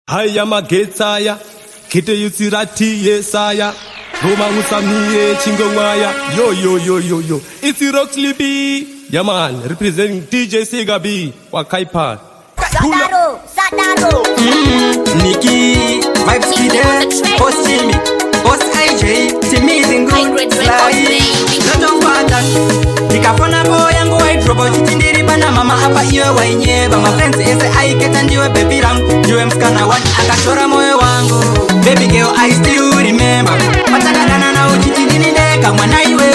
Haya magetsaya kite yutsirati yesaya Roma usamie chingongwaya yo it's Roxley B. Yeah man, representing DJ Sega B wa Kaipa. Sadaro Nikki Vibes Kide Boss Jimmy Boss AJ Timizing Good Slide Lot of water Nikafona boy yangu waidrobo chitindiri bana mama hapa iwe wainyeba My friends ese aiketa ndiwe baby rangu Ndiwe mskana wani akachora moyo wangu Baby girl I still remember Matakadana na uchitindini neka mwana iwe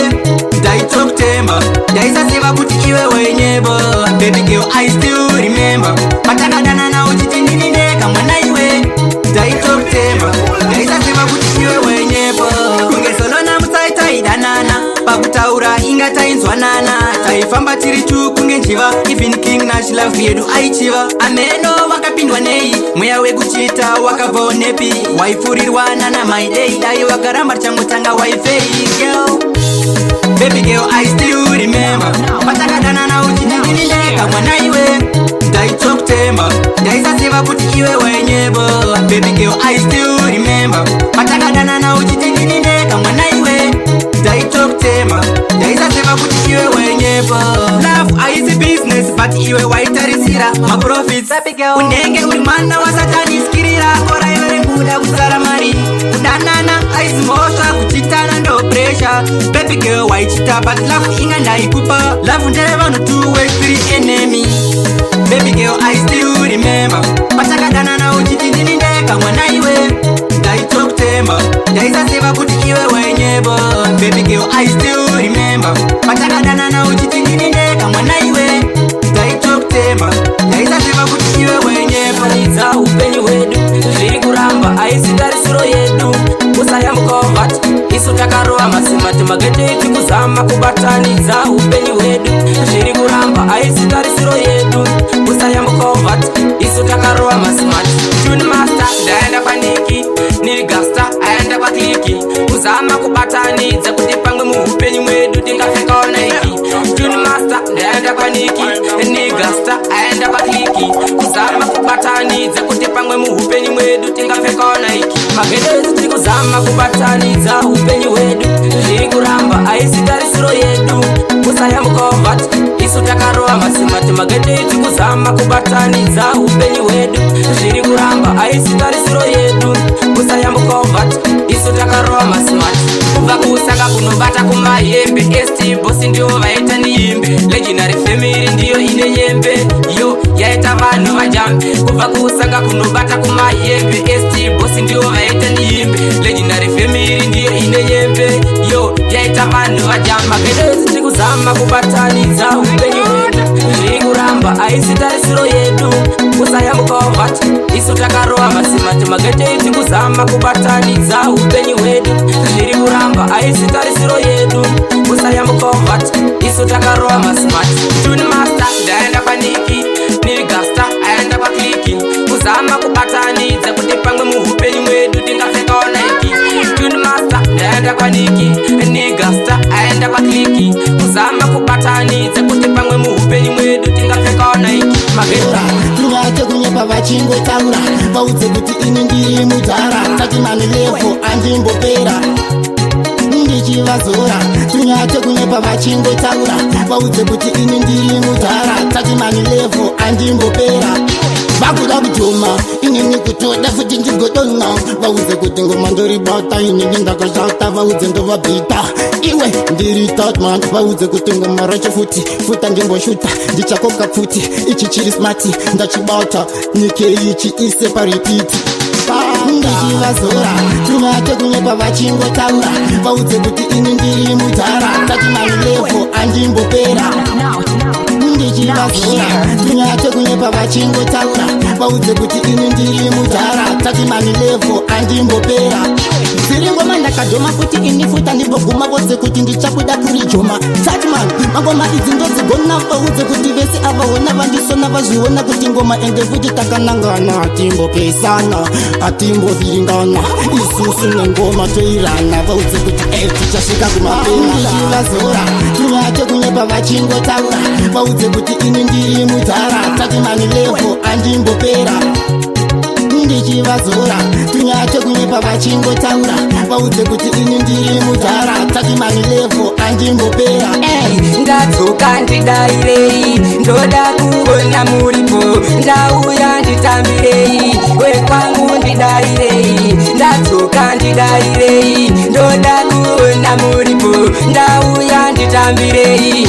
Daito kutemba Daisa seva kuti iwe wainyeba Baby girl I still remember Matakadana na uchitindini neka mwana iwe Daito kutemba Daisa seva kuti iwe wainyeba Kunge solo na msaita idanana Pakutaura inga tainzwanana Taifamba tirichu kunge njiva Even king na shilafu yedu aichiva Ameno wakapindwa nei Mwea wekuchita wakavonepi Waifurirwana na my day Dai wakaramba changu tanga waifei girl Baby girl I still remember Patakadana na uchitindini neka mwana iwe Daito kutemba Daisa seva kuti iwe wenyebo Baby girl I still remember Patakadana na uchitindini neka mwana iwe Daito kutemba Daisa seva kuti iwe wenyebo Love aisi business but iwe waitarisira Ma profits Unenge urimana wa satani skirira Kora yore muda usara mari Udanana aisi mosha kuchitana ndo pressure Baby girl waichita but love inga naikupa Love ndereva no two way three enemy Baby girl I still remember Patakadana na uchitindini neka mwana iwe Daito kutemba Daisa seva kuti iwe wenyebo Baby girl I still remember Patakadana na uchitindini neka mwana iwe Daito kutemba Daisa seva kuti iwe wenyebo Niza upenyu wedu Ziri kuramba aisi tarisiro yedu Usaya mkovat Isu takaroa masimati magete iti kuzama kubataniza upenyu wedu Ziri kuramba aisi tarisiro yedu Usaya mkovat Isu takaroa masimati Tune master daenda paniki Nirigasta aenda kwa kliki Kuzama kubataniza kutipangwe muupenyu wedu Tingafeka ona iki Tune master daenda paniki Nirigasta aenda kwa kliki Kuzama kubataniza kutipangwe muupenyu wedu Tingafeka ona iki Magedezi tikuzama kubataniza upenyu wedu Ziri kuramba aisi tarisiro yedu Usaya mkovat Isu takaroa masimati magedezi kuzama kubataniza upenyu wedu Ziri kuramba aisi tarisiro yedu Usaya mkovat Isu takaroa masimati Kuva kusaka kunobata kumayembe ST bosi ndio vaeta niyembe Legendary family ndiyo ine nyembe Yo yaeta vanu vajambe Kuva kusaka kunobata kumayembe ST bosi ndio vaeta niyembe Legendary family ndiyo ine nyembe Yo yaeta vanu vajambe Magedezi tikuzama kubataniza upenyu wedu Ziri kuramba aisi tarisiro yedu Usaya mkovat Isu takaroa masimati magedezi tikuzama kubataniza upenyu wedu Ziri kuramba aisi tarisiro yedu Usaya mkovat Isu takaroa masimati Tune master daenda paniki Nirigasta aenda kwa kliki Kuzama kubataniza kutipangwe muupenyu wedu Tingafeka ona iki Tune master daenda kwa niki Nirigasta aenda kwa kliki Kuzama kubataniza kutipangwe muupenyu wedu Tingafeka ona iki Mageta Tunyate kunyepa vachingo taura Vaudze kuti ini ndiri mudhara Tati mani levo andimbopera Ndichivazora Tunyate kunyepa vachingo taura Vaudze kuti ini ndiri mudhara Tati mani levo andimbopera Vakuda kutuma inini kutoda futi ndigodona Vaudze kuti ngoma ndoribata inini ndakashata Vaudze ndovabhita iwe ndiri tatman Vaudze kuti ngoma racho futa ndimboshuta Ndichakoka futi ichi chiri smati Ndachibata nike ichi ise paripiti Ndichivazora Tunyate kunyepa vachingo taura Vaudze kuti ini ndiri mudhara Tati mani levo andimbopera Ndichivazora Tunyate kunyepa vachingo taura Vaudze kuti ini ndiri mudhara Tati mani levo andimbopera Ziri ngoma ndakadhoma kuti ini futa ndimboguma Vodze kuti ndichakuda kuri joma Tatman mangoma idzi ndodzigona Vaudze kuti vese avahona vandisona Vazviona kuti ngoma ende futi takanangana Atimbopesana Atimboviringana Isusu nengoma toirana Vaudze kuti tichasvika kumapena Ndichivazora Tunyate kunyepa vachingo taura Vaudze kuti ini ndiri mudhara Tati mani levo andimbopera ndichivazora tunyate kunyepa vachingotaura vaudze kuti ini ndiri mudhara tati mani levo andimbopera. Ndadzoka ndidairei ndoda kuona muripo ndauya nditambirei wekwangu ndidairei. Ndadzoka ndidairei ndoda kuona muripo ndauya nditambirei.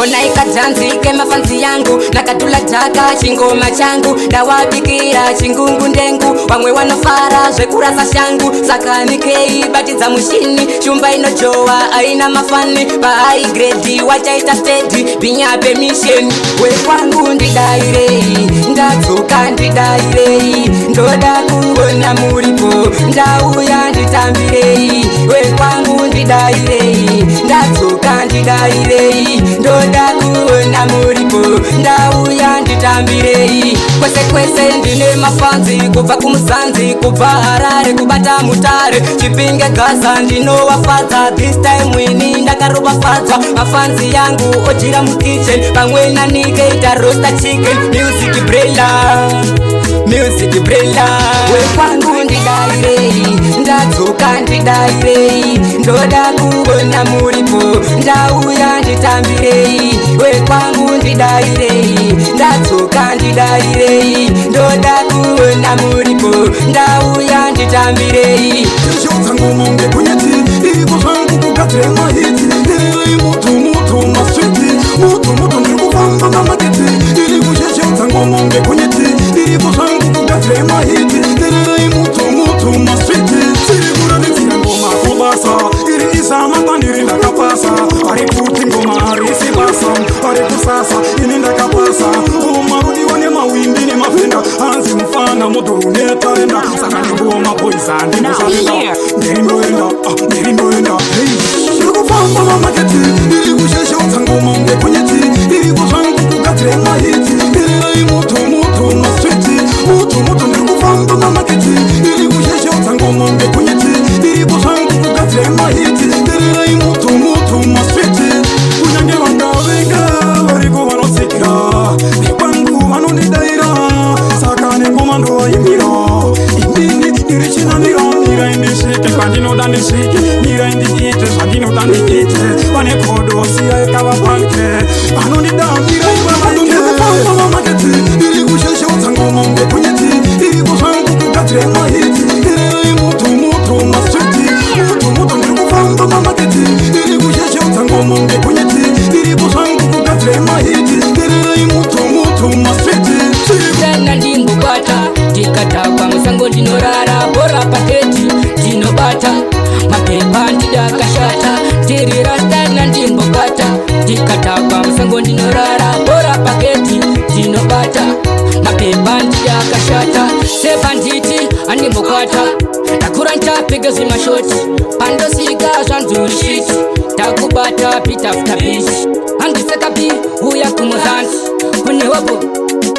Ona ikadzanzike mafanzi yangu nakatula taka chingoma changu ndawabikira chingungu ndengu wamwe wanofara zvekurasa shangu saka nikei batidza mushini shumba inojowa aina mafani pahai gredi wachaita stedi binyape misheni wekwangu ndidairei. Ndadzoka ndidairei ndoda kuona muripo ndauya nditambirei wekwangu ndidairei. Ndadzoka ndidairei ndoda kuona muripo ndauya nditambirei. Kwese kwese ndine mafanzi kubva kumuzanzi kubva Harare kubata Mutare Chipinge Gaza ndinowafadza this time wini ndakarobafadzwa mafanzi yangu ojira mukitchen pamwe nanike ita roaster chicken music brilla wekwangu ndidairei. Ndadzoka ndidairei ndoda kuona muripo ndauya nditambirei wekwangu ndidairei. Ndadzoka ndidairei ndoda kuona muripo ndauya nditambirei. Shotsangomonge kunyeti iko zvangu kugadzire mahiti iri mutu maswiti mutu ndikufamba namaketi iri kusheshotsangomonge kunyeti iko zvangu kugadzire mahiti iri mutu maswiti siri kuraditsira ngoma kubasa iri isama kwandiri ndakapasa ari kuti ngoma arisi basa ari kusasa ini ndakapasa umarudiwa nemawindi nemafenda hanzi mufana moto unetarenda saka ndingoma poisa ndimusaenda nderindoenda irikufamba mamaketi iri kusheshotsa ngoma unge kunyeti iri kuzvangu kugadzire mahiti iri mutu maswiti mutu ndirikufamba mamaketi iri kusheshotsa ngoma unge kunyeti iri kuzvangu kugadzire mahiti iri mutu maswiti kunyange vangavenga variko vanotsikira nekwangu vanondidaira saka nengoma ndovaimira inini ndirichinandiramira indisvike kwandinoda ndisvike mira indiite zvandinoda ndiite vane kodosiya ikavapanke vanondidamira ivavanondikufamba mamaketi iri kusheshotsa ngoma unge kunyeti iri kuzvangu kugadzire mahiti iri mutu maswiti mutu ndirikufamba mamaketi iri kusheshotsa ngoma unge kunyeti iri kuzvangu kugadzire mahiti iri mutu maswiti tana ndimbobata ndikatakwa musango ndinorara bora paketi ndinobata mapepa ndidakashata ndiri rastana ndimbobata ndikatakwa musango ndinorara bora paketi ndinobata mapepa ndidakashata sebanditi andimbokwata ndakura nchapiga zvimashoti pandosika zvanzurishiti takubata pitafutapisi handisekapi uya kumuzanzi kunewapo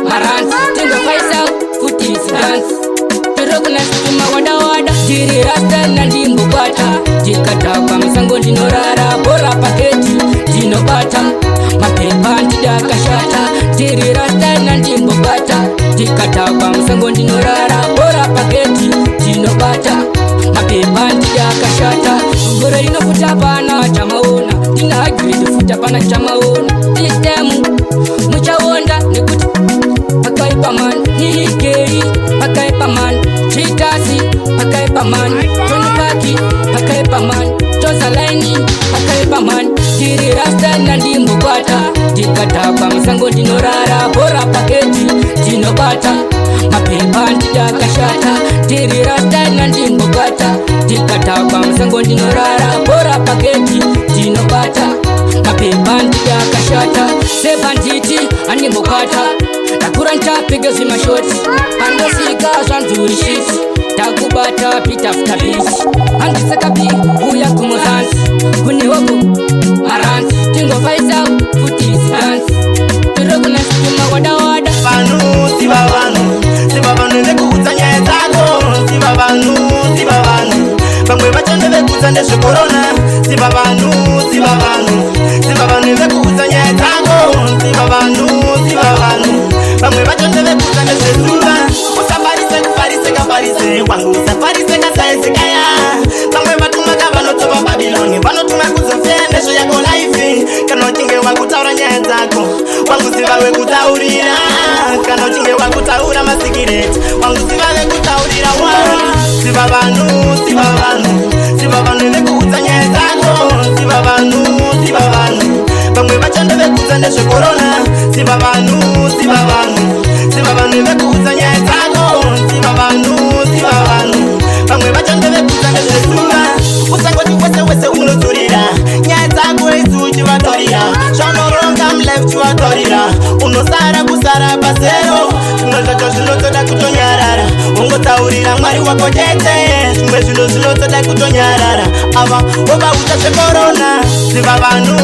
maranzi tingofaisa futi sidansi tirokunasituma wadawada ndiri rastana ndimbobata ndikatakwa musango ndinorara bora paketi ndinobata mapepa ndidakashata ndiri rastana ndimbobata ndikatakwa musango ndinorara bora paketi ndinobata mapepa ndidakashata ngoro inofuta pana chamaona ndinahagiridi futa pana chamaona sistemu muchaonda nekuti pakaipaman nikeri pakaipaman chitasi pakaipaman tonipaki pakaipaman tozalaini pakaipaman ndiri rastana ndimbokwata ndikatakwa musango ndinorara bora paketi ndinobata mapepa ndidakashata ndiri rastana ndimbokwata ndikatakwa musango ndinorara bora paketi ndinobata mapepa ndidakashata sebanditi andimbokwata ndakura nchapiga zvimashoti pandosika zvanzurishiti takubata pitafutapisi handisekapi uya kumuzanzi kunewapo maranzi tingofaisa futi sidansi tirokunasituma wadawada vanhu ziva vanhu vekuudza nyaya dzako ziva vanhu vamwe vacho ndevekuudza ndezvekorona ziva vanhu vekuudza nyaya dzako ziva vanhu vamwe vacho ndevekuudza ndezvezuva usabarise parise wangu safarise kasaizikaya vamwe vatumaka vanotova Babyloni vanotuma kuzofendezvo yako life kana uchinge wakutaura nyaya dzako wangu ziva wekutaurira kana uchinge wakutaura masikireti wangu ziva wekutaurira ziva vanhu vekuudza nyaya dzako ziva vanhu vamwe vachanda vekuudza ndezvekorona ziva vanhu vekuudza nyaya dzako ziva vanhu vamwe vachanda vekuudza ndezvezuva usangoti wese unoturira nyaya dzako idzi uchivatorira zvaunoronga mulife chivatorira unosara kusara pasero zvimwe zvacho zvinotoda kutonyarara ungotaurira mwari wako chete zvimwe zvinhu zvinotoda kutonyarara ava wovaudza zvekorona ziva vanhu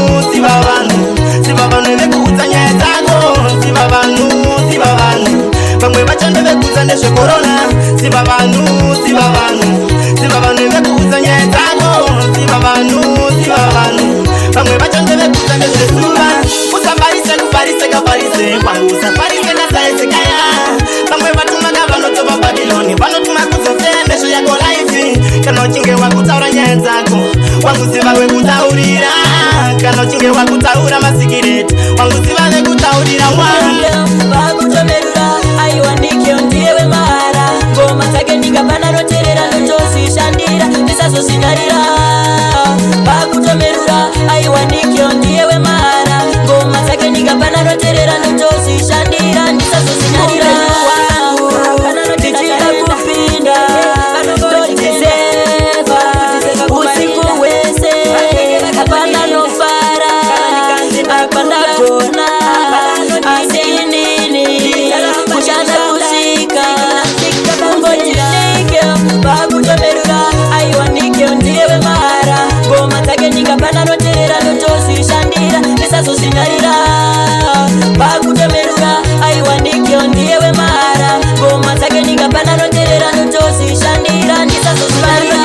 vekuudza nyaya dzako ziva vanhu vamwe vachanda vekuudza ndezvekorona ziva vanhu vekuudza nyaya dzako ziva vanhu vamwe vachanda vekuudza ndezvezuva usafarise kwangu usafarise kasaizikaya vamwe vatumaka vanotova Babyloni vanotuma kuzofendezvo yako life kana uchinge wakutaura nyaya dzako wangu ziva wekutaurira kana uchinge wakutaura masikireti wangu ziva wekutaurira vakutomerura aiwanikeo ndiye wemahara ngoma dzake ndingapana roterera ndotozvishandira ndisazozinarira vakutomerura aiwanikeo ndiye wemahara ngoma dzake ndingapana roterera ndotozvishandira ndisazozinarira ndichida kupinda ndotizeva usiku wese apana nofara apana gona asinini kushanda kusika ungotinikeo vakutomerura aiwanikeo ndiye wemahara ngoma dzake ndingapana roterera ndotozvishandira ndisazozinarira vakutomerura aiwanikeo ndiye wemahara ngoma dzake ndingapana roterera ndotozvishandira ndisazozinarira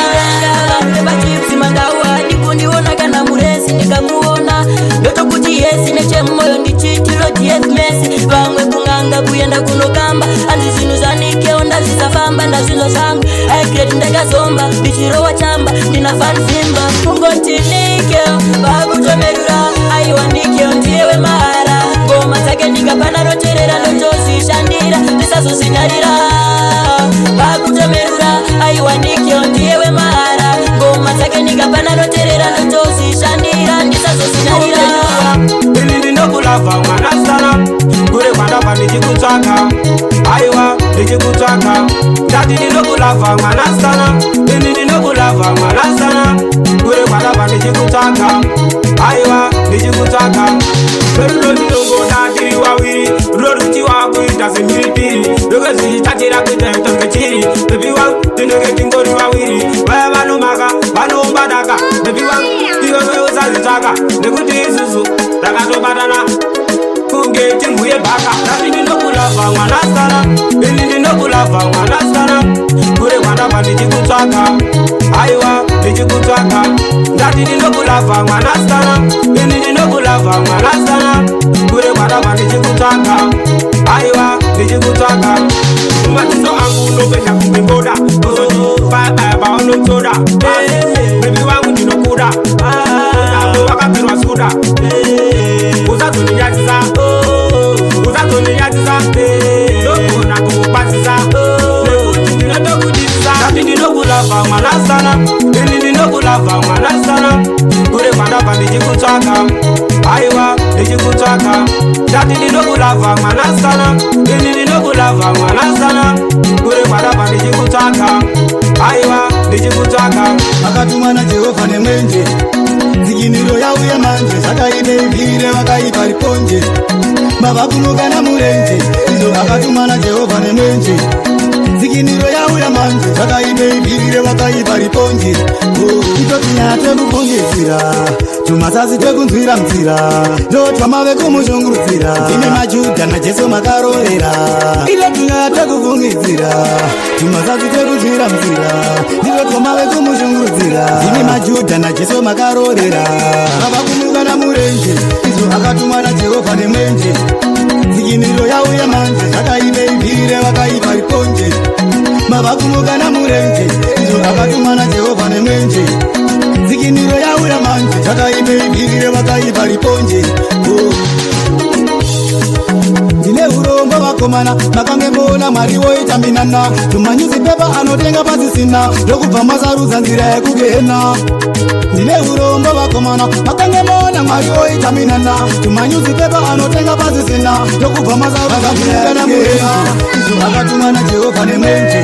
vachipsima ngauhadi kundiona kana murezi ndikamuona ndotokuti yesi nechemwoyo ndichitiro dsmesi vamwe kung'anga kuenda kunokamba hanzi zvinhu zvanikeo ndazvisafamba ndazvinzo zvangu aigreti ndakazomba ndichirowa chamba ndina fanfimba kungotinikeo vakutomerura aiwanikeo ndiye wemahara ngoma dzake ndingapana roterera ndotozvishandira ndisazozinarira vakutomerura aiwanikeo ndiye wemahara ngoma dzake ndingapana roterera ndotozvishandira ndisazozinarira ini ndinokulava mwanasana kure kwandabva ndichikutsvaka aiwa ndichikutsvaka ndati ndinokulava mwanasana ini ndinokulava mwanasana kure kwandabva ndichikutsvaka aiwa ndichikutsvaka rudo ndinongoda tiri wawiri rudo rutiwa kuita semhiripiri rokezvichitatira kuita itongechiri bebi wangu tinenge tingori wawiri vaya vanomaka vanombadaka bebi wangu iwewe usazvitsvaka nekuti isusu rakatobatana kunge timhuye bhaka ndati ndinokulava mwanasana ini ndinokulava mwanasana kure kwandabva ndichikutsvaka aiwa ndichikutsvaka ndati ndinokulava mwanasana ini ndinokulava mwanasana kure kwandabva ndichikutsvaka aiwa ndichikutsvaka mumadziso angu unopenya kumbengoda vaonomsoda bebi wangu ndinokuda avo vakapirwa suda usazoninyadzisa ndogona kukukwazisa nekuti ndinotokudisa ndati ndinokulava mwanasana ini ndinokulava mwanasana kure kwandabva ndichikutsvaka aiwa ndichikutsvaka ndati ndinokulava mwanasana ini ndinokulava mwanasana kure kwandabva ndichikutsvaka aiwa ndichikutsvaka akatumwa naJehovha nemwenje dzikiniro yauya manje zvakaibeivhire vakaipa riponje mavakunuka namurenje izvo akatumwa naJehovha nemwenje dzikiniro yauya manje zvakaibeivhire vakaipa riponje itoti nyaya twekufungidzira tumasasi twekunzwira nzira ndo twamave kumushungurudzira ine majudha najesu makarorera itoti nyaya twekufungidzira tumasasi twekunzwira nzira ndiro twamave kumushungurudzira ine majudha najesu makarorera vavakunuka namurenje izvo akatumwa naJehovha nemwenje dzikiniro yauya manje zvakaibeivhire vakaipa riponje baba kumuka namurenje izvo akatumana Jehovha nemwenje dzikiniro yauya manje takaibeibirire vakaipa riponje ndine urombo vakomana makange mbona Mwari woita minana tumanyuzipepa anotenga pasisina ndokubva masarudza nzira yekugena ndine urombo vakomana makange mbona Mwari woita minana tumanyuzipepa anotenga pasisina ndokubva masarudza nzira yekugena izvo akatumana Jehovha nemwenje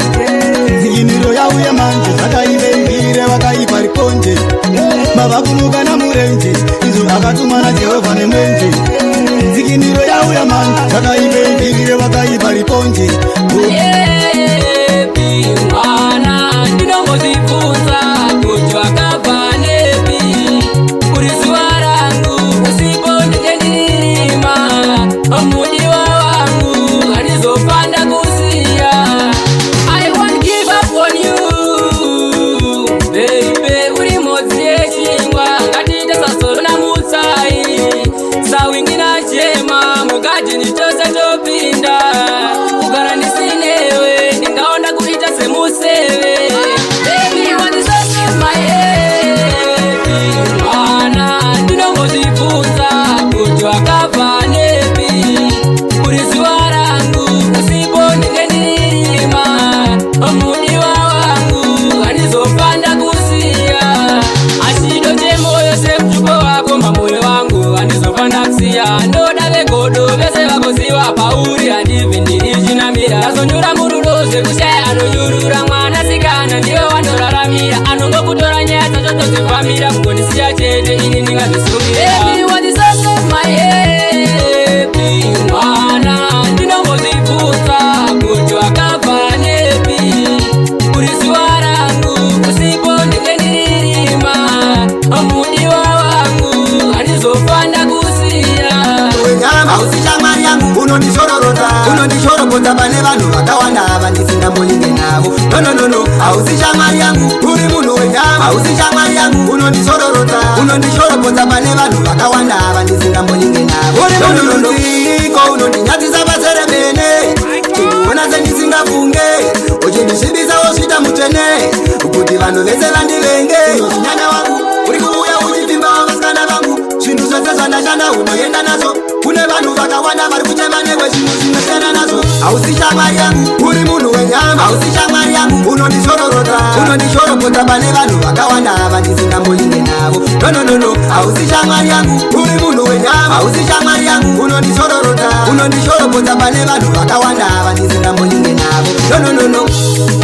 dzikiniro yauya manje takaibeibirire vakaipa riponje baba kumuka namurenje izvo akatumana Jehovha nemwenje dzikiniro yauya manje takaibeibirire vakaipa riponje mwana ndinombozvibvunza kuti wakabva nepi uri zuva rangu usipo ndenge ndirima mudiwa wangu handizofanda kusiya I won't give up on you baby uri modzi yechingwa ngatiite sasoro namutsai sawingina chema mugadhini tose topinda kugara ndisinewe ndingaonda kuita semuseve baby wandisose maepi mwana ndinombozvibvunza kuti wakabva nepi uri zuva rangu usipo ndenge ndirima mudiwa wangu handizofanda kusiya achido chemoyo semutupo wako mamoyo wangu handizofanda kusiya ndoda vegodo vese vakoziva pauri handibvi ndirichinamira ndazonyura murudo zvekushaya anonyurura mwanasikana ndiwe wandoraramira anongokutora nyaya dzacho tozvifambira kungondisiya chete ini ndingazvisungirira mwana ndinombozvibvunza kuti wakabva nepi uri zuva rangu usipo ndenge ndirima mudiwa wangu handizofanda kusiya hausi shamwari yangu unondishorobodza pane vanhu vakawanda vandisingambonyinge navo nononono hausi shamwari yangu uri munhu wenyama hausi shamwari yangu unondishorobodza pane vanhu vakawanda vandisingambonyinge navo uri munhu nziko unondinyadzisa paseremene chikuona sendisingafunge uchindisvibisawo svita mutene kuti vanhu vese vandivenge nyanya wangu uri kuuya uchivimbawo vasikana vangu zvinhu zvese zvandashanda unoenda nazvo kune vanhu vakawanda vari kuchema newe zvinhu zvinosiyana nazvo hausi shamwari yangu uri munhu wenyama hausi shamwari yangu unondishorobodza pane vanhu vakawanda vandisingambonyinge navo nononono hausi shamwari yangu uri munhu wenyama hausi shamwari yangu unondishorobodza pane vanhu vakawanda vandisingambonyinge navo nononono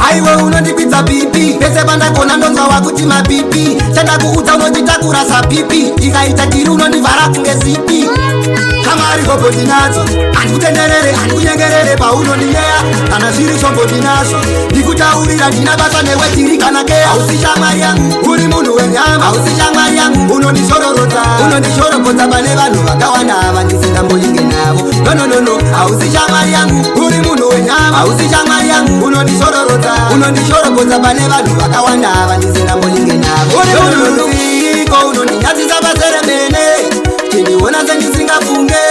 aiwe unondikwidza pipi pese pandakona ndonzwa wakuti mapipi chandakuudza unonditakura sapipi ikaita tiri unondivhara kunge zipi kamari gobo ndinadzo handikutenderere handikunyengerere paunondinyeya kana zviri shombo ndinazvo ndikutaurira ndina basa newe tiri kana keya hausi shamwari yangu uri munhu wenyama hausi shamwari yangu unondishorobodza pane vanhu vakawanda vandisingambonyinge navo nononono hausi shamwari yangu uri munhu wenyama hausi shamwari yangu unondishorobodza pane vanhu vakawanda vandisingambonyinge navo uri munhu nziko unondinyadzisa paseremene chindiona sendisingafunge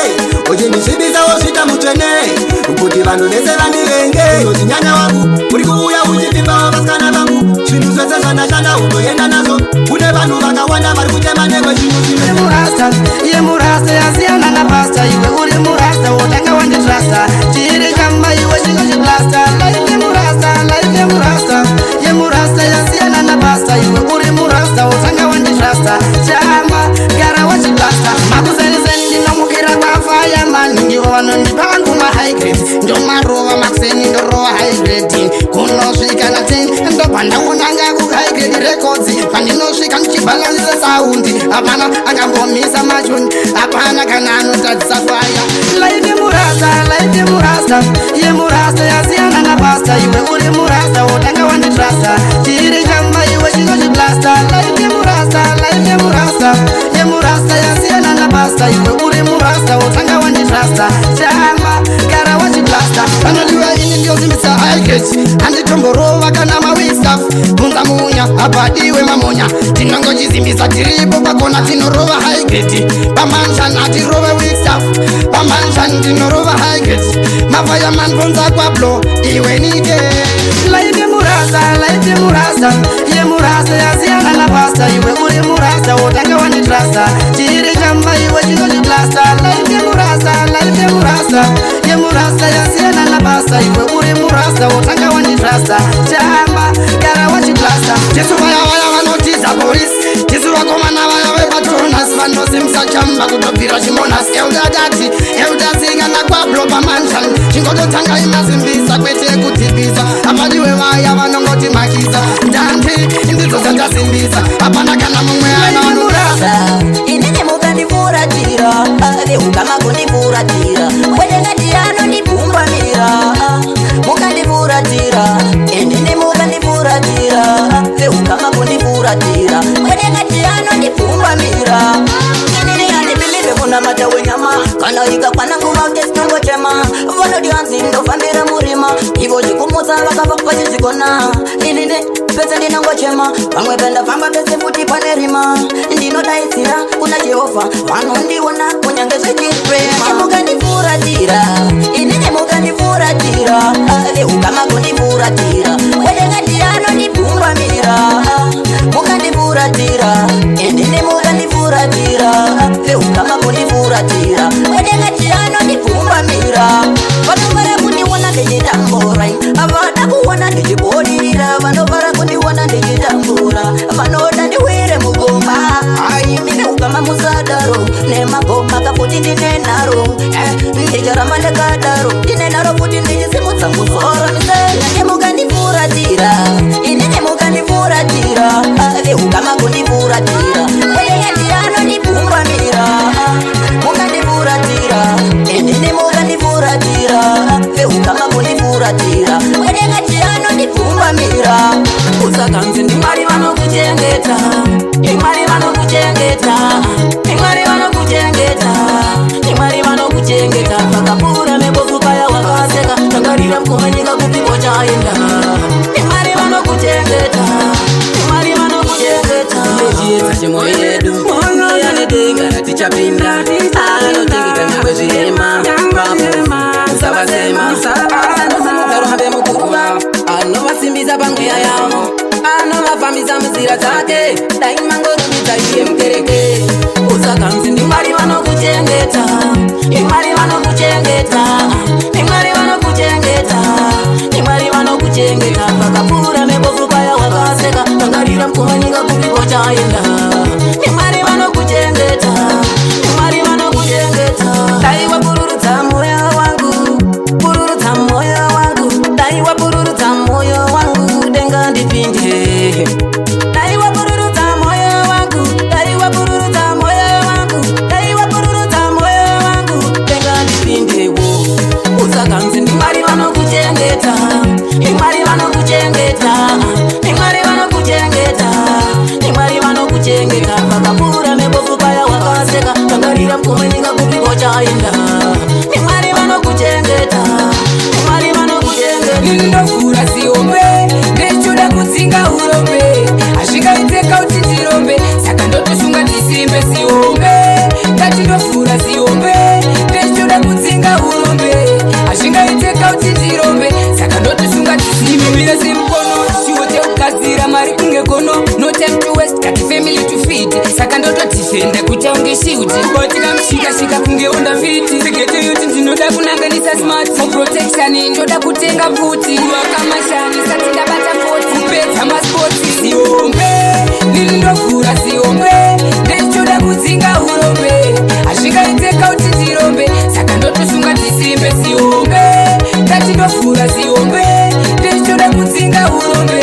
uchindisvibisawo svita mutene kuti vanhu vese vandivenge unozinyanya wangu uri kuuya uchivimbawo vasikana vangu zvinhu zvese zvandashanda unoenda nazvo kune vanhu vakawanda vari kuchema newe zvinhu iye murasta yasiyana napasta iwe uri murasta wotanga wanditrasta chiri chamba iwe chingo chiplasta life yemurasta yasiyana napasta iwe uri murasta wotanga wanditrasta chamba gara wachiplasta makuzeniseni ndinomukira kwafayamani ndivo vanondipa vangu mahaigrade ndomarova makuseni ndorova haigrade kunosvika na10 ndobva ndaonanga kuhaigrade records pandinosvika ndichibhalansisa saundi hapana angambomisa machoni hapana kana anotadzisa faya life yemurasta yasiyana napasta iwe uri murasta wotanga wanditrasta chiri chamba iwe chingo chiplasta life yemurasta yasiyana napasta iwe uri murasta wotanga wanditrasta chamba gara wachiplasta panodiwa ini ndiozimbisa haigeti handitomborova kana mawistaf bunza munya abadiwe mamonya tinongochizimbisa tiripo pakona tinorova haigeti pamanshan atirove wistaf pamanshan tinorova haigeti mavayaman bunza kwablo iwe nike life rasta ye murasta yasiyana na pasta iwe uri murasta wotanga wanditrasta chiri chamba iwe chinochiplasta life ye murasta ye murasta yasiyana na pasta iwe uri murasta wotanga wanditrasta chamba gara wachiplasta jesu vaya vanotiza polisi jesu vakomana vaya vepatronas vanosimisa chamba kutobvira chimonas eudazinga kwabloba mansion chingodotanga imazimbisa kwete kutibisa apadiwe vaya vanongoti makiza ndandi indidzo dzandasimbisa apana kana mumwe anaonurasa inini mukandifuratira ukamakundifuratira wedengati anondipumbamira mukandifuratira inini mukandifuratira ukamakundifuratira wedengati anondipumbamira inini andipilive kuna mata wenyama kana ikakwana nguva kesinongochema vanodianzi ndofambira murima ivo chikumutsa vakava vachizikona inini pese ndinongochema vamwe pendafamba pese futi pane rima ndinodaisira kuna jehova vanondiona kunyange zvechiprema mukandifuratira inini mukandifuratira ukamakundifuratira wedengati anondipumbamira mukandifuratira inini mukandifuratira ukamakundifuratira wedengati anondipumbamira vanobara kundiona ndichitambura avada kuona ndichibodirira vanobara kundiona ndichitambura vanoda ndiwire mugomba aimine ukama musadaro nemagoma kafuti ndinenaro ndicharamba ndakadaro ndinenaro futi ndichisimudza musoro nisene mukandifuratira inini mukandifuratira ukama kundifuratira wedengati anondipumbamira mukandifuratira inini mukandifuratira ukama kundifuratira wedengati anondipumbamira usakanzi ndimwari vanokuchengeta imwari vanokuchengeta imwari vanokuchengeta imwari vanokuchengeta vakapura nebofukaya wakaseka tangarira mkumanyika kupipo chaenda imwari vanokuchengeta imwari vanokuchengeta yechiedza chemwoyo yedu yanedenga ratichapinda anotekeka nyangwe zvirema usavasema anosamudzarohambe mukuruva anovasimbisa pamweya yavo anovafambisa munzira dzake daimangorumidza iye mukereke usakanzi ndimwari vanokuchengeta imwari vanokuchengeta imwari vanokuchengeta imwari vanokuchengeta vakapfuura nebofukaya wakaseka tangarira mkumanyika kupipo chaenda imwari vanokuchengeta imwari vanokuchengeta daiwa pururudza moyo wangu pururudza moyo wangu daiwa pururudza moyo wangu denga ndipinde daiwa pururudza moyo wangu daiwa pururudza moyo wangu daiwa pururudza moyo wangu denga ndipindewo usakanzi ndimwari vanokuchengeta imwari vanokuchengeta imwari vanokuchengeta imwari vanokuchengeta vakapfuura nebofukaya wakaseka tangarira mkumanyika kupipo chaenda imwari vanokuchengeta imwari vanokuchengeta ndinofura siombe ndechoda kudzinga urombe azvingaiteka kuti ndirombe saka ndotosunga ndisimbe siombe ndatindofura siombe ndechoda kudzinga urombe azvingaiteka kuti ndirombe saka ndotosunga ndisimbe semukono chiwote kugadzira mari kunge gono no time to waste kati family to feed saka ndotodifenda kuti aunge shield botikamshikashika kunge onda fiti segeto yoti ndinoda kunanganisa smart muprotection ndoda kutenga futi wakamashani sati ndabata 40 kupedza maspoti siombe ndinofura siombe ndechoda kudzinga urombe azvingaiteka kuti ndirombe saka ndotosunga ndisimbe siombe ndatindofura siombe ndechoda kudzinga urombe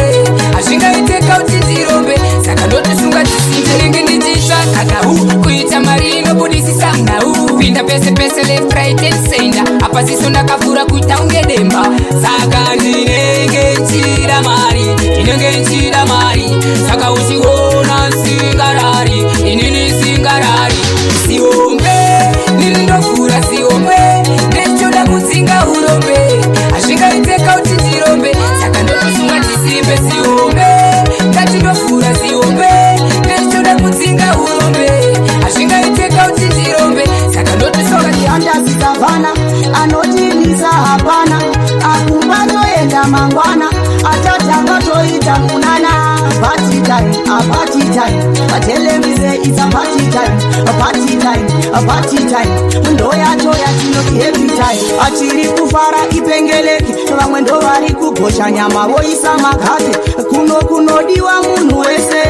azvingaiteka kuti ndirombe saka ndotosunga ndisimbe ndinenge ndichitsva kakau kuita mari inobudisisa mnau pinda pese pese left right and center apa ziso ndakavhura kuita unge demba saka ndinenge nchida mari ndinenge nchida mari saka uchiona singarari inini singarari siombe ndinindofura siombe ndechoda kudzinga urombe azvingaiteka kuti ndirombe saka ndotosunga ndisimbe siombe ndatindofura siombe ndechoda kudzinga urombe azvingaiteka kuti ndirombe saka ndotosunga ndiandazikavana anotimisa hapana akumbanyoenda mangwana atati akatoita munana it's a party time, a party time, a party time. Ndoya toya tinoti every time. Achiri kufara ipengeleki, vamwe ndo vari kugosha nyama voisa makate. Kunodiwa munhu wese,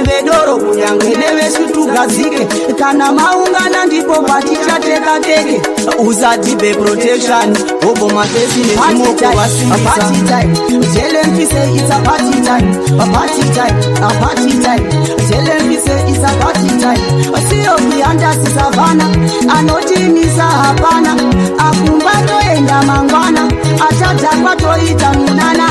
vedoro kunyange nevesu tugadzike. Kana maungana ndipo patichateka keke. Usatipe protection, obo mafesi nezimoko vasimisa. A party time, tell them we say it's a party time, a party time, a party time. Tell them we say it's a party time. Sio kianda si savana, anotimisa hapana. Akumbato enda mangwana, atata toita munana.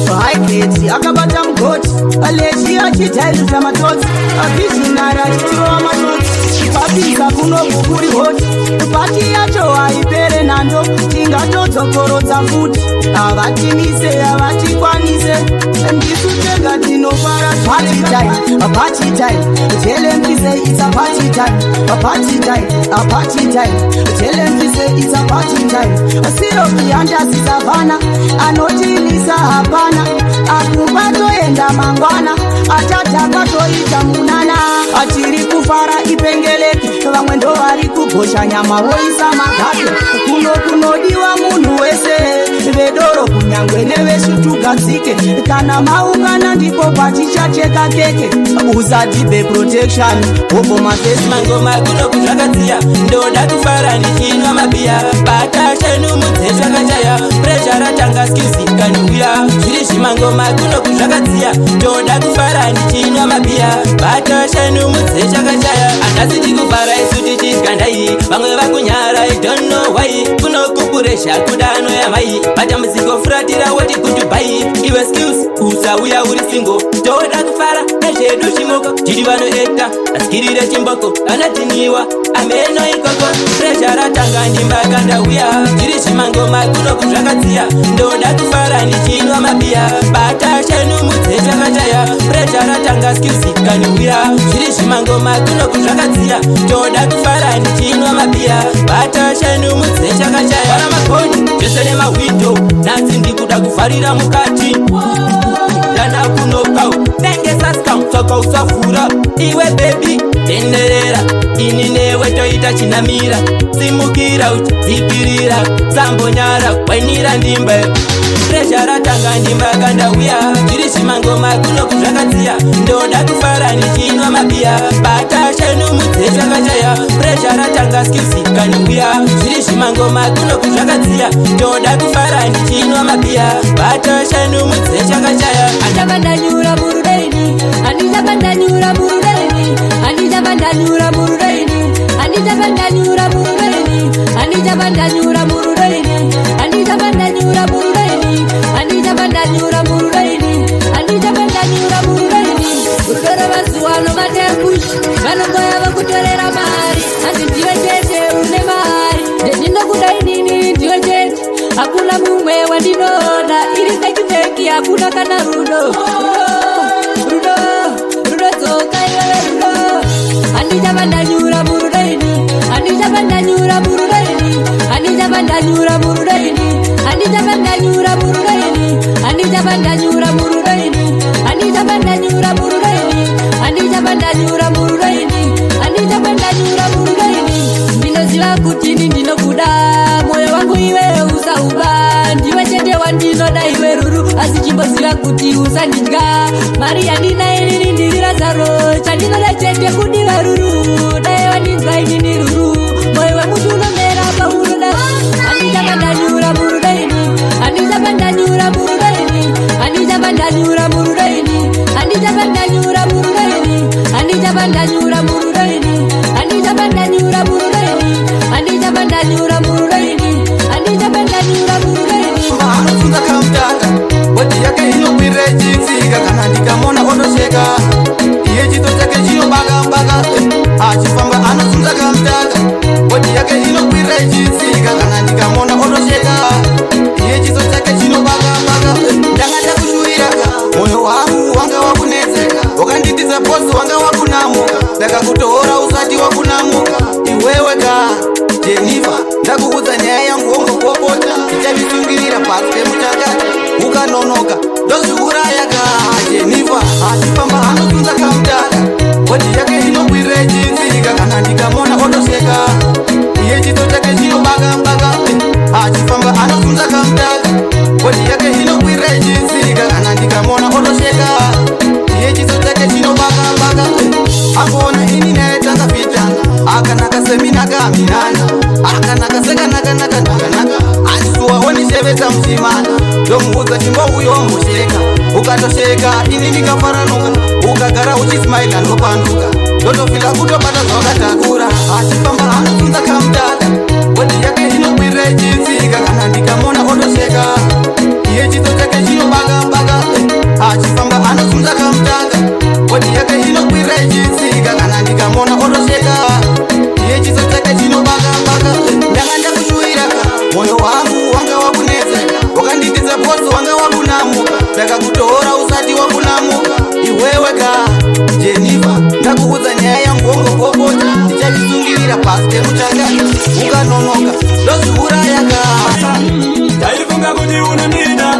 High kids, akabata mgoti, aleji achitailuza matoti, avisionara chitirowa matoti. Papisa kuno kukuri hoti, pati yacho haipere nando, tingatodzokorodza futi. Avatimise, avatikwanise, ndisu tenga tinofara. Party time, a party time. Tell them we say it's a party time, a party time, a party time. Tell them we say it's a party time. Sio kianda si savana, anotimisa hapana. Akubato enda mangwana, atata toita munana. Achiri kufara ipengeleki, vamwe ndo vari kugosha nyama voisa makate. Kunodiwa munhu wese, vedoro kunyangwe nevesu tugadzike. Kana maungana ndipo patichacheka keke. Usatipe protection, obo mafesi. Mangoma kuno kuzvakadziya, ndoda kufara nichinwa mabia. Batasha numudze zvakachaya, pressure ratanga skills kaniuya. Zviri zvimangoma kuno kuzvakadziya, ndoda kufara nichinwa mabia. Batasha numudze zvakachaya, andasi ndikufara isu tichigandai. Vamwe vakunyara I don't know why. Kuno kukuresha kudano ya mai. Bata muziko furatira wati kutubai. Iwe skills usauya uri single. Ndoda kufara nezvedu chimoko. Chiri vanoeta askirire chimboko. Anatiniwa ameno ikoko. Pressure ratanga ndimbaganda uya. Chiri zvimangoma kuno kuzvakadziya, ndoda kufara nichinwa mabia. Batasha numudze zvakachaya, pressure ratanga skills kaniuya. Chiri zvimangoma kuno kuzvakadziya, ndoda kufara nichinwa mabia. Batasha numudze zvakachaya. Vana makoni zvese nemawindo, nanzi ndikuda kuvharira mukati. Dana kunokau tengesa scam saka usafura. Iwe baby tenderera, ini newe toita chinamira. Simukira uchizipirira, sambonyara wainira ndimbe. Pressure ratanga ndimbaganda uya. Chiri zvimangoma kuno kuzvakadziya, ndoda kufara nichinwa mabia. Batasha numudze zvakachaya, pressure ratanga skills kaniuya. Zviri zvimangoma kuno kuzvakadziya, ndoda kufara nichinwa mabia. Batasha numudze zvakachaya. Andabandanyura murudaini, andabandanyura murudaini, andabandanyura murudaini, andabandanyura murudaini, andabandanyura murudaini, andabandanyura murudaini, andabandanyura murudaini, andabandanyura murudaini. Urugara vazuwano matepush, vanongoya vakutorera mari. Andi ndiwe chete une mari, ndinokuda inini ndiwe chete. Hakuna mumwe wandinoda, iri teki hakuna kana rudo. Rudo zoka iwe rudo. Andabandanyura murudaini, andabandanyura murudaini, andabandanyura murudaini, andabandanyura murudaini, andabandanyura murudaini, andabandanyura murudaini, andabandanyura murudaini, andabandanyura murudaini. Ndinoziva kuti ndinokuda, moyo wangu iwe usauba. Ndiwe chete wandinoda iwe ruru, asi chimboziva kuti usandidya. Mari yandina inini ndiri Lazaro, chandinoda chete kudiwa ruru. Dai wandinzwa inini ruru, moyo wemuntu unomera paunoda. Andabandanyura murudaini, andabandanyura murudaini, andabandanyura murudaini, andabandanyura murudaini, andabandanyura murudaini, andabandanyura murudaini, andabandanyura murudaini, andabandanyura murudaini. Anofunga kamtaka, wati yake inokwira chitsika. Kana ndikamona otosheka, iye chito chake chinobaga. Achifamba anofunga kamtaka, wati yake inokwira chitsika. Kana ndikamona otosheka, iye chito chake chinobaga. Ndangada kushuiraka, moyo wangu wanga wakunetseka. Wakanditiza posi wanga wakunamuka, ndakakutohora usati wakunamuka. Iwewe ka Jennifer, ndakuudza nyaya yangu wongopopota. Ichavisungirira pasi pemuchakati, ukanonoka ndozviuraya ka Jennifer. Achifamba anotunza kamutaka, bodi yake inokwire chinzika kana ndikamona otosheka iye chiso chake chinobaka achifamba anozunza kamutaka bodi yake inokwire chinzika kana ndikamona otosheka iye chiso chake chinobaka akona ini naye takapitana akanaka seminakaminana akanaka sekanaka asuwa onishevesa mchimana ndomuudza chimbo uyo musheka ukatosheka ini ndikafaranuka ukagara uchismaila ndopanduka ndotofila kutobata zvawakatakura achifamba anozunza kamutaka bodi yake inokwirira chinzika kana ndikamona otosheka iye chiso chake chinobaka achifamba anozunza kamutaka bodi yake inokwirira chinzika kana ndikamona otosheka iye chiso chake chinobaka ndanga ndakushuwiraka moyo wangu wanga wakunetseka wakanditidza posi wanga wakunamuka ndakakutoora usati wakunamuka iweweka Jennifer ndakuudza nyaya yangu wongopopota ndichatisungirira pasi pemuchanga ukanonoka ndozviurayaka ndaifunga kuti unondida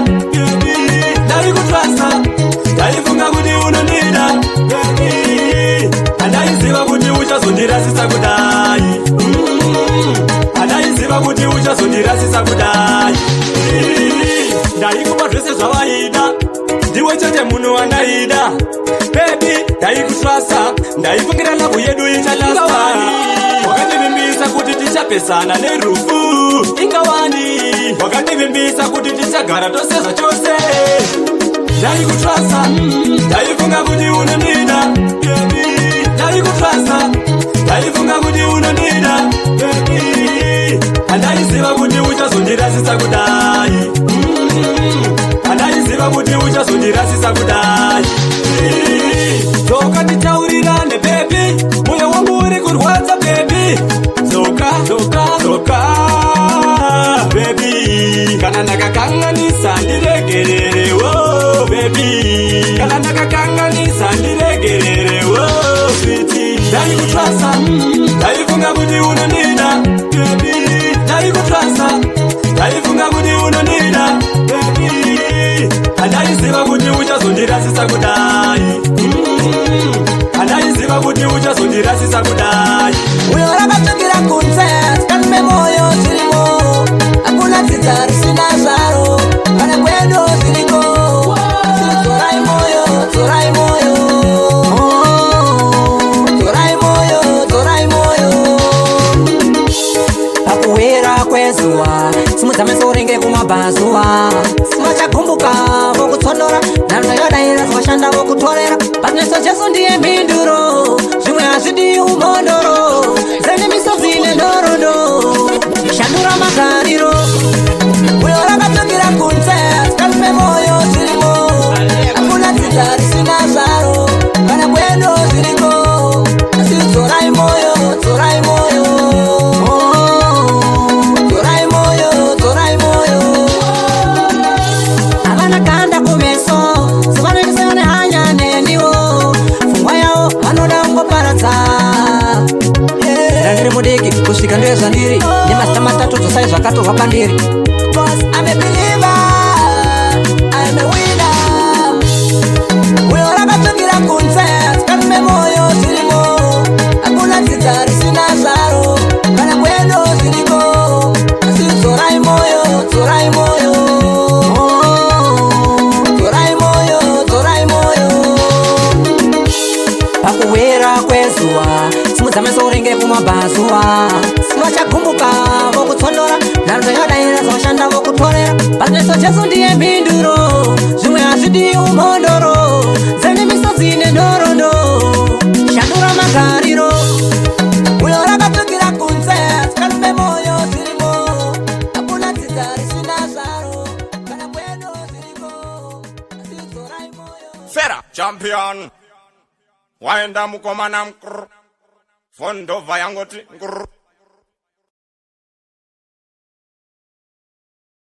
ndaikutrasa ndaifunga kuti unondida andaiziva kuti uchazondirasisa kudai andaiziva kuti uchazondirasisa kudai ndaikupa zvese zvavaida ndiwe chete munhu wandaida bebi ndaikutrasa ndaifungira lavhu yedu ichalasta wakandivimbisa kuti tichapesana nerufu ingawani wakandivimbisa kuti tichagara toseza chose ndaikutrasa ndaifunga kuti unondida ndaikutrasa ndaifunga kuti unondida andaiziva kuti uchazondirasisa kudai andaiziva kuti uchazondirasisa kudai dzoka titaurirane bebi moyo wangu uri kurwadza bebi dzoka bebi kana ndakakanganisa ndiregererewo bebi kana ndakakanganisa ndiregererewo switi ndaikutrasa ndaifunga kuti unondida bebi ndaikutrasa ndaifunga kuti unondida bebi andaiziva kuti uchazondirasisa kudai andaiziva kuti uchazondirasisa kudai uyo rakatsvakira kunze sikanime moyo zvirimo hakuna dzidza risina zvaro kana kwedo zviriko dzorai moyo dzorai moyo dzorai moyo dzorai moyo pakuwira kwezuva simudza meso ringe kumabhazuva simachagumbuka vokutsondora nhanho yodaira zvashanda vokutorera patineso jesu ndiye mhinduro zvimwe hazvidi umondoro zene misodzi nenhorondo shandura magariro uyo rakatsvakira kunze sikanime moyo zvirimo hakuna dzidza risina zvaro kana kwedo zviriko asi dzorai moyo dzorai moyo dzorai moyo dzorai moyo havana kanda kumeso sivanoendesa nehanya neniwo pfungwa yavo vanoda kungoparadza ndandiri mudiki kusvika ndezvandiri nemazita matatu dzosai zvakatorwa pandiri uyo rakatsvakira kunze sikanime moyo zvirimo hakuna dzidza risina zvaro kana kwedo zviriko asi dzorai moyo dzorai moyo dzorai moyo dzorai moyo pakuwira kwezuva simudza meso uringe kumabhazuva simachagumbuka vokutsondora nhanho yodaira zvashanda vokutorera patineso jesu ndiye mhinduro zvimwe hazvidi umondoro zene misodzi nenhorondo shandura magariro uyo rakatsvakira kunze sikanime moyo zvirimo hakuna dzidza risina zvaro kana kwedo zviriko asi dzorai moyo Fera champion waenda mukomana mkr fondova yangoti ngr